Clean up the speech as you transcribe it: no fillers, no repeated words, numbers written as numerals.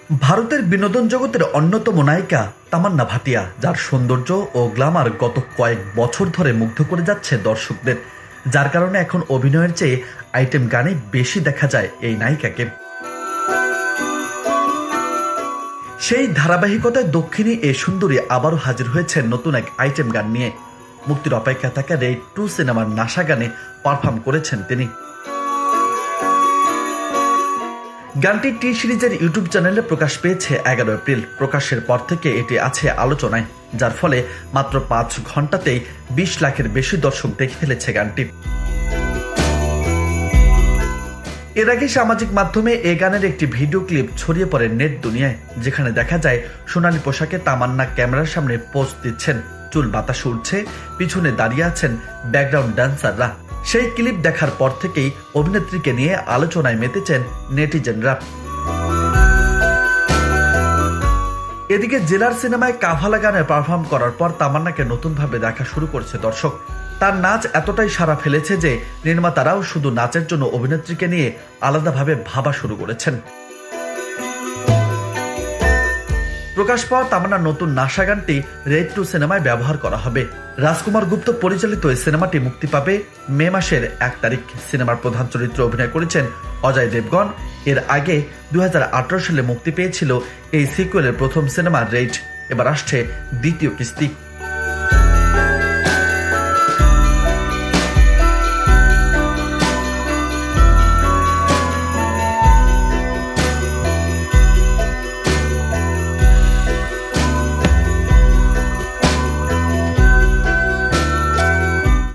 ভারতের বিনোদন জগতের অন্যতম নায়িকা তামান্না ভাটিয়া, যার সৌন্দর্য ও গ্ল্যামার গত কয়েক বছর ধরে মুগ্ধ করে যাচ্ছে দর্শকদের, যার কারণে এখন অভিনয়ের চেয়ে আইটেম গানে বেশি দেখা যায় এই নায়িকাকে। সেই ধারাবাহিকতায় দক্ষিণী এই সুন্দরী আবারও হাজির হয়েছে নতুন এক আইটেম গান নিয়ে। মুক্তির অপেক্ষা থাকা রেড 2 সিনেমার নাশা গানে পারফর্ম করেছেন তিনি। গানটি টি সিরিজের ইউটিউব চ্যানেলে প্রকাশ পেয়েছে 11 এপ্রিল। প্রকাশের পর থেকে এটি আছে আলোচনায়, যার ফলে মাত্র 5 ঘন্টাতেই 20 লাখের বেশি দর্শক দেখে ফেলেছে গানটি। এর আগে সামাজিক মাধ্যমে এই গানের একটি ভিডিও ক্লিপ ছড়িয়ে পড়ে নেট দুনিয়ায়, যেখানে দেখা যায় সোনালী পোশাকে তামান্না ক্যামেরার সামনে পোজ দিচ্ছেন, চুল বাতাসে উঠছে, পিছনে দাঁড়িয়ে আছেন ব্যাকগ্রাউন্ড ড্যান্সাররা। সেই ক্লিপ দেখার পর থেকেই অভিনেত্রীকে নিয়ে আলোচনায় মেতেছেন নেটিজেনরা। এদিকে জেলার সিনেমায় কাভালা গানে পারফর্ম করার পর তামান্নাকে নতুনভাবে দেখা শুরু করছে দর্শক। তার নাচ এতটাই সাড়া ফেলেছে যে নির্মাতারাও শুধু নাচের জন্য অভিনেত্রীকে নিয়ে আলাদাভাবে ভাবা শুরু করেছেন। প্রকাশ পাওয়া তামান্নার নতুন নাশা গানটি রেড 2 সিনেমায় ব্যবহার করা হবে। রাজকুমার গুপ্ত পরিচালিত এই সিনেমাটি মুক্তি পাবে মে মাসের 1 তারিখ। সিনেমার প্রধান চরিত্রে অভিনয় করেছেন অজয় দেবগন। এর আগে 2018 সালে মুক্তি পেয়েছিল এই সিকুয়েলের প্রথম সিনেমা রেড। এবার আসছে দ্বিতীয় কিস্তি।